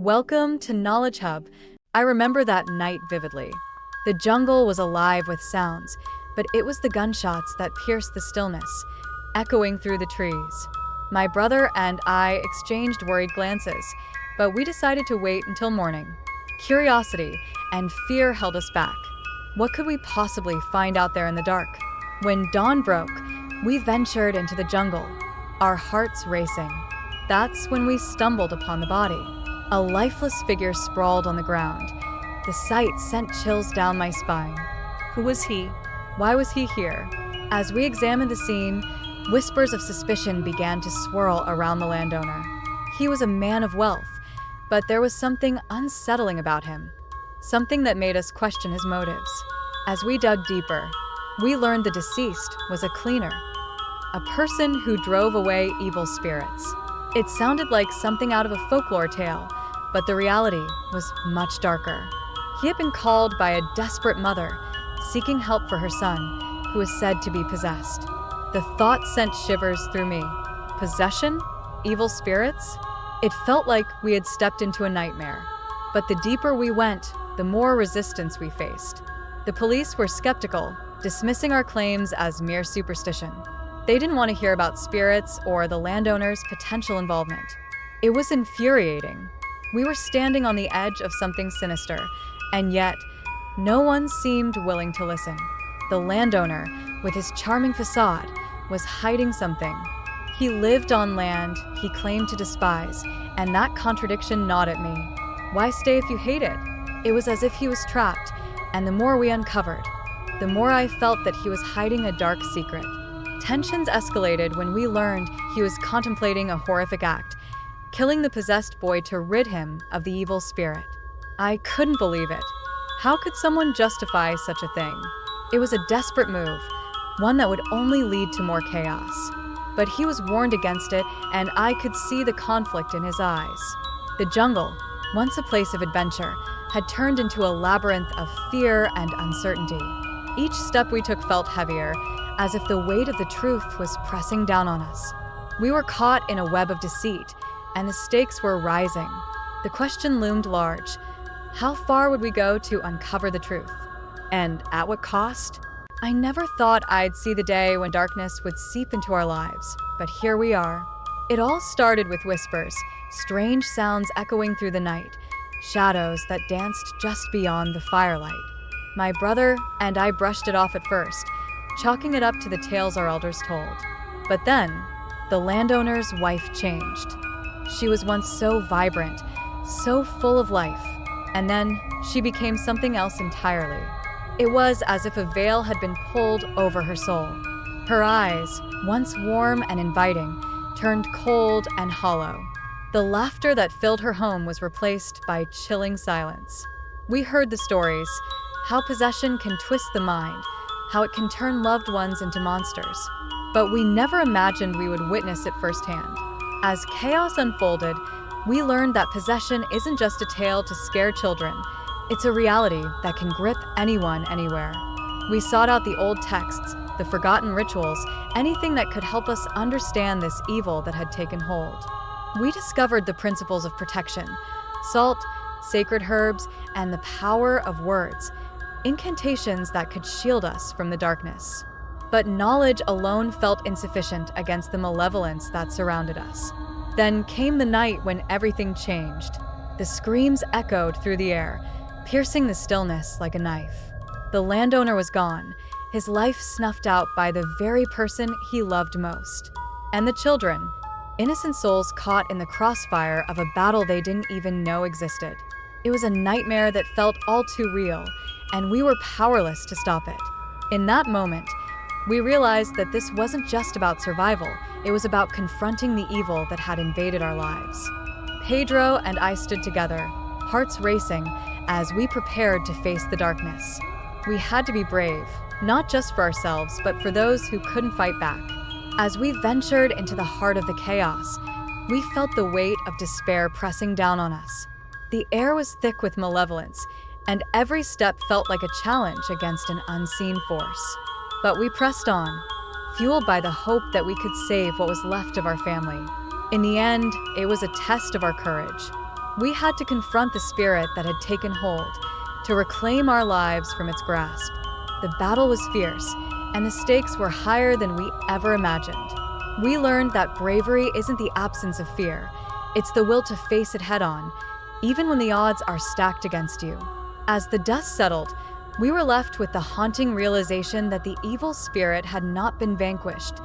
Welcome to Knowledge Hub. I remember that night vividly. The jungle was alive with sounds, but it was the gunshots that pierced the stillness, echoing through the trees. My brother and I exchanged worried glances, but we decided to wait until morning. Curiosity and fear held us back. What could we possibly find out there in the dark? When dawn broke, we ventured into the jungle, our hearts racing. That's when we stumbled upon the body. A lifeless figure sprawled on the ground. The sight sent chills down my spine. Who was he? Why was he here? As we examined the scene, whispers of suspicion began to swirl around the landowner. He was a man of wealth, but there was something unsettling about him, something that made us question his motives. As we dug deeper, we learned the deceased was a cleaner, a person who drove away evil spirits. It sounded like something out of a folklore tale, but the reality was much darker. He had been called by a desperate mother, seeking help for her son, who was said to be possessed. The thought sent shivers through me. Possession? Evil spirits? It felt like we had stepped into a nightmare. But the deeper we went, the more resistance we faced. The police were skeptical, dismissing our claims as mere superstition. They didn't want to hear about spirits or the landowner's potential involvement. It was infuriating. We were standing on the edge of something sinister, and yet, no one seemed willing to listen. The landowner, with his charming facade, was hiding something. He lived on land he claimed to despise, and that contradiction gnawed at me. Why stay if you hate it? It was as if he was trapped, and the more we uncovered, the more I felt that he was hiding a dark secret. Tensions escalated when we learned he was contemplating a horrific act, killing the possessed boy to rid him of the evil spirit. I couldn't believe it. How could someone justify such a thing? It was a desperate move, one that would only lead to more chaos. But he was warned against it, and I could see the conflict in his eyes. The jungle, once a place of adventure, had turned into a labyrinth of fear and uncertainty. Each step we took felt heavier, as if the weight of the truth was pressing down on us. We were caught in a web of deceit, and the stakes were rising. The question loomed large. How far would we go to uncover the truth? And at what cost? I never thought I'd see the day when darkness would seep into our lives, but here we are. It all started with whispers, strange sounds echoing through the night, shadows that danced just beyond the firelight. My brother and I brushed it off at first, chalking it up to the tales our elders told. But then, the landowner's wife changed. She was once so vibrant, so full of life, and then she became something else entirely. It was as if a veil had been pulled over her soul. Her eyes, once warm and inviting, turned cold and hollow. The laughter that filled her home was replaced by chilling silence. We heard the stories, how possession can twist the mind, how it can turn loved ones into monsters. But we never imagined we would witness it firsthand. As chaos unfolded, we learned that possession isn't just a tale to scare children. It's a reality that can grip anyone, anywhere. We sought out the old texts, the forgotten rituals, anything that could help us understand this evil that had taken hold. We discovered the principles of protection, salt, sacred herbs, and the power of words, incantations that could shield us from the darkness. But knowledge alone felt insufficient against the malevolence that surrounded us. Then came the night when everything changed. The screams echoed through the air, piercing the stillness like a knife. The landowner was gone, his life snuffed out by the very person he loved most. And the children, innocent souls caught in the crossfire of a battle they didn't even know existed. It was a nightmare that felt all too real, and we were powerless to stop it. In that moment, we realized that this wasn't just about survival, it was about confronting the evil that had invaded our lives. Pedro and I stood together, hearts racing, as we prepared to face the darkness. We had to be brave, not just for ourselves, but for those who couldn't fight back. As we ventured into the heart of the chaos, we felt the weight of despair pressing down on us. The air was thick with malevolence, and every step felt like a challenge against an unseen force. But we pressed on, fueled by the hope that we could save what was left of our family. In the end, it was a test of our courage. We had to confront the spirit that had taken hold, to reclaim our lives from its grasp. The battle was fierce, and the stakes were higher than we ever imagined. We learned that bravery isn't the absence of fear, it's the will to face it head-on, even when the odds are stacked against you. As the dust settled, we were left with the haunting realization that the evil spirit had not been vanquished.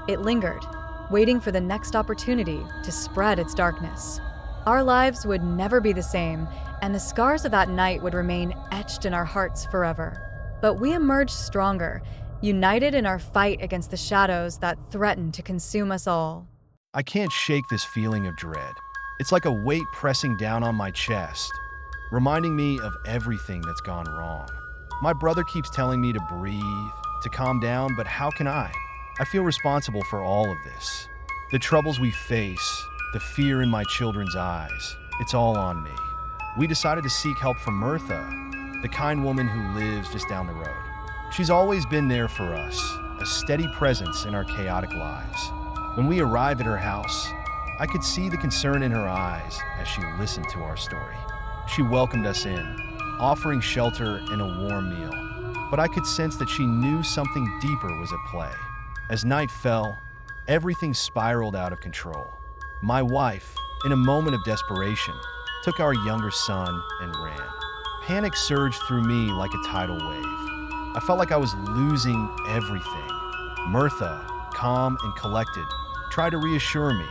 It lingered, waiting for the next opportunity to spread its darkness. Our lives would never be the same, and the scars of that night would remain etched in our hearts forever. But we emerged stronger, united in our fight against the shadows that threatened to consume us all. I can't shake this feeling of dread. It's like a weight pressing down on my chest, reminding me of everything that's gone wrong. My brother keeps telling me to breathe, to calm down, but how can I? I feel responsible for all of this. The troubles we face, the fear in my children's eyes, it's all on me. We decided to seek help from Mirtha, the kind woman who lives just down the road. She's always been there for us, a steady presence in our chaotic lives. When we arrived at her house, I could see the concern in her eyes as she listened to our story. She welcomed us in, offering shelter and a warm meal. But I could sense that she knew something deeper was at play. As night fell, everything spiraled out of control. My wife, in a moment of desperation, took our younger son and ran. Panic surged through me like a tidal wave. I felt like I was losing everything. Mirtha, calm and collected, tried to reassure me,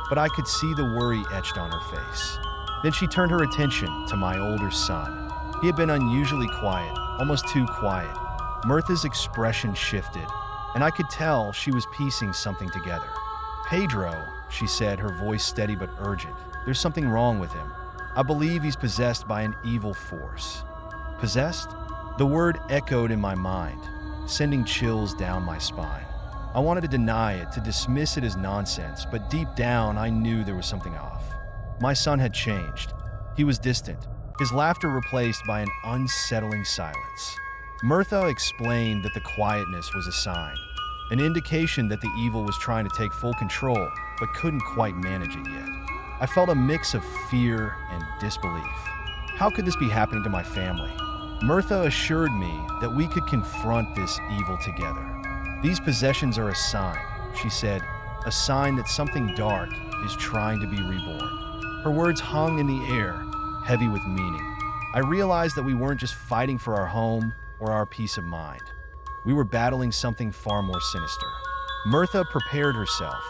but I could see the worry etched on her face. Then she turned her attention to my older son. He had been unusually quiet, almost too quiet. Mirtha's expression shifted, and I could tell she was piecing something together. "Pedro," she said, her voice steady but urgent. "There's something wrong with him. I believe he's possessed by an evil force." Possessed? The word echoed in my mind, sending chills down my spine. I wanted to deny it, to dismiss it as nonsense, but deep down I knew there was something off. My son had changed. He was distant, his laughter replaced by an unsettling silence. Mirtha explained that the quietness was a sign, an indication that the evil was trying to take full control, but couldn't quite manage it yet. I felt a mix of fear and disbelief. How could this be happening to my family? Mirtha assured me that we could confront this evil together. "These possessions are a sign," she said, "a sign that something dark is trying to be reborn." Her words hung in the air, heavy with meaning. I realized that we weren't just fighting for our home or our peace of mind. We were battling something far more sinister. Mirtha prepared herself,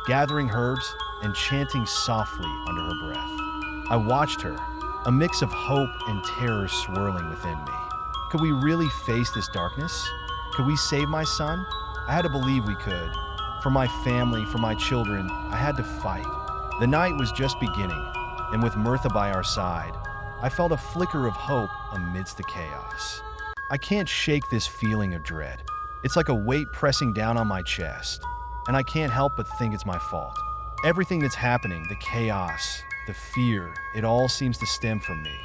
gathering herbs and chanting softly under her breath. I watched her, a mix of hope and terror swirling within me. Could we really face this darkness? Could we save my son? I had to believe we could. For my family, for my children, I had to fight. The night was just beginning, and with Mirtha by our side, I felt a flicker of hope amidst the chaos. I can't shake this feeling of dread. It's like a weight pressing down on my chest, and I can't help but think it's my fault. Everything that's happening, the chaos, the fear, it all seems to stem from me.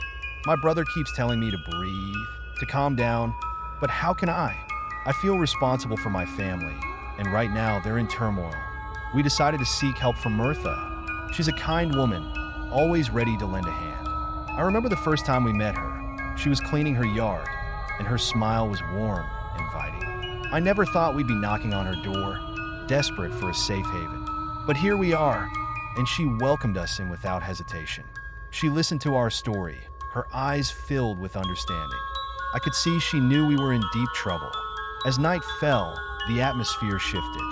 My brother keeps telling me to breathe, to calm down, but how can I? I feel responsible for my family, and right now they're in turmoil. We decided to seek help from Mirtha. She's a kind woman, always ready to lend a hand. I remember the first time we met her. She was cleaning her yard, and her smile was warm, inviting. I never thought we'd be knocking on her door, desperate for a safe haven. But here we are, and she welcomed us in without hesitation. She listened to our story, her eyes filled with understanding. I could see she knew we were in deep trouble. As night fell, the atmosphere shifted.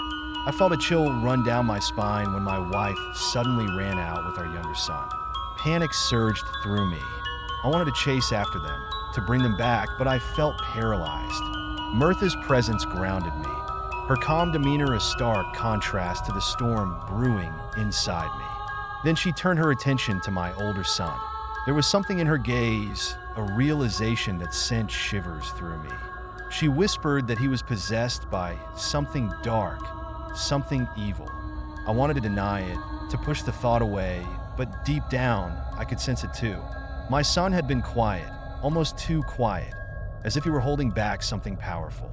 I felt a chill run down my spine when my wife suddenly ran out with our younger son. Panic surged through me. I wanted to chase after them, to bring them back, but I felt paralyzed. Mirtha's presence grounded me, her calm demeanor a stark contrast to the storm brewing inside me. Then she turned her attention to my older son. There was something in her gaze, a realization that sent shivers through me. She whispered that he was possessed by something dark, something evil. I wanted to deny it, to push the thought away, but deep down, I could sense it too. My son had been quiet, almost too quiet, as if he were holding back something powerful.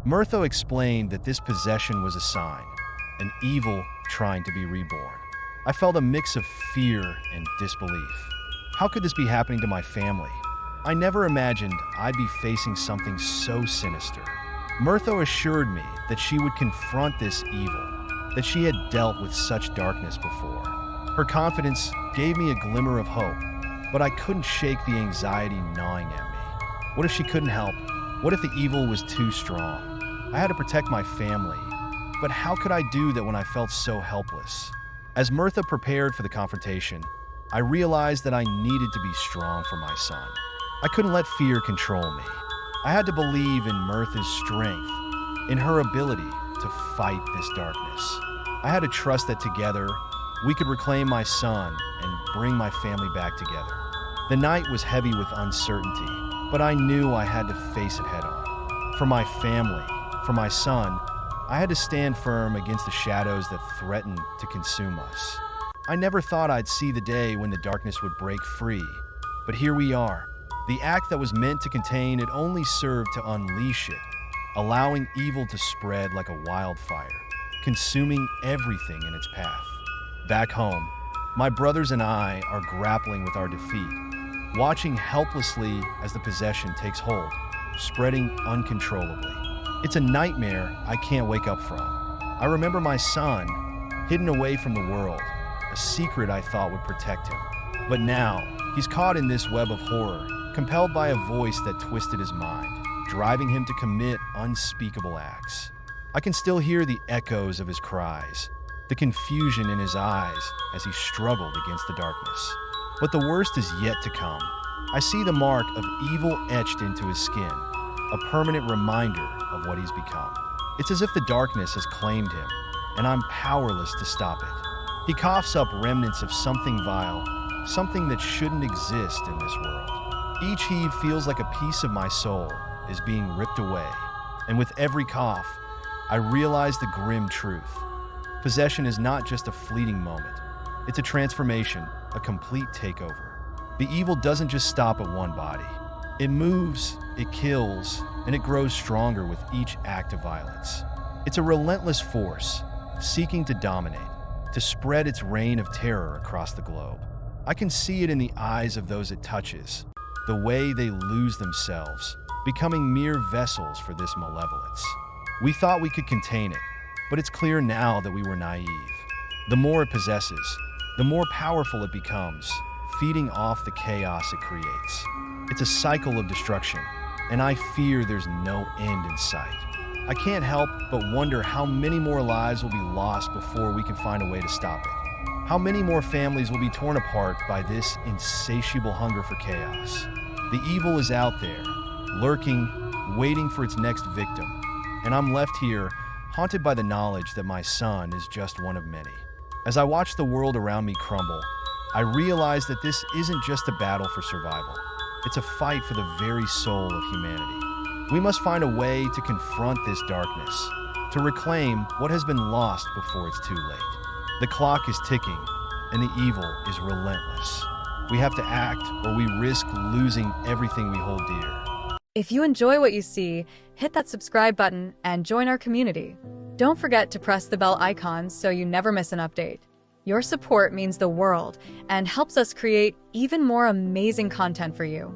Mirtha explained that this possession was a sign, an evil trying to be reborn. I felt a mix of fear and disbelief. How could this be happening to my family? I never imagined I'd be facing something so sinister. Mirtha assured me that she would confront this evil, that she had dealt with such darkness before. Her confidence gave me a glimmer of hope, but I couldn't shake the anxiety gnawing at me. What if she couldn't help? What if the evil was too strong? I had to protect my family, but how could I do that when I felt so helpless? As Mirtha prepared for the confrontation, I realized that I needed to be strong for my son. I couldn't let fear control me. I had to believe in Mirtha's strength, in her ability to fight this darkness. I had to trust that together, we could reclaim my son and bring my family back together. The night was heavy with uncertainty, but I knew I had to face it head on. For my family, for my son, I had to stand firm against the shadows that threatened to consume us. I never thought I'd see the day when the darkness would break free, but here we are. The act that was meant to contain it only served to unleash it, allowing evil to spread like a wildfire, consuming everything in its path. Back home, my brothers and I are grappling with our defeat, watching helplessly as the possession takes hold, spreading uncontrollably. It's a nightmare I can't wake up from. I remember my son, hidden away from the world, a secret I thought would protect him. But now, he's caught in this web of horror, compelled by a voice that twisted his mind, driving him to commit unspeakable acts. I can still hear the echoes of his cries, the confusion in his eyes as he struggled against the darkness. But the worst is yet to come. I see the mark of evil etched into his skin, a permanent reminder of what he's become. It's as if the darkness has claimed him, and I'm powerless to stop it. He coughs up remnants of something vile, something that shouldn't exist in this world. Each heave feels like a piece of my soul is being ripped away, and with every cough, I realize the grim truth. Possession is not just a fleeting moment. It's a transformation, a complete takeover. The evil doesn't just stop at one body. It moves, it kills, and it grows stronger with each act of violence. It's a relentless force, seeking to dominate, to spread its reign of terror across the globe. I can see it in the eyes of those it touches, the way they lose themselves, becoming mere vessels for this malevolence. We thought we could contain it, but it's clear now that we were naive. The more it possesses, the more powerful it becomes, feeding off the chaos it creates. It's a cycle of destruction, and I fear there's no end in sight. I can't help but wonder how many more lives will be lost before we can find a way to stop it. How many more families will be torn apart by this insatiable hunger for chaos? The evil is out there, lurking, waiting for its next victim, and I'm left here, haunted by the knowledge that my son is just one of many. As I watch the world around me crumble, I realize that this isn't just a battle for survival. It's a fight for the very soul of humanity. We must find a way to confront this darkness, to reclaim what has been lost before it's too late. The clock is ticking, and the evil is relentless. We have to act, or we risk losing everything we hold dear. If you enjoy what you see, hit that subscribe button and join our community. Don't forget to press the bell icon so you never miss an update. Your support means the world and helps us create even more amazing content for you.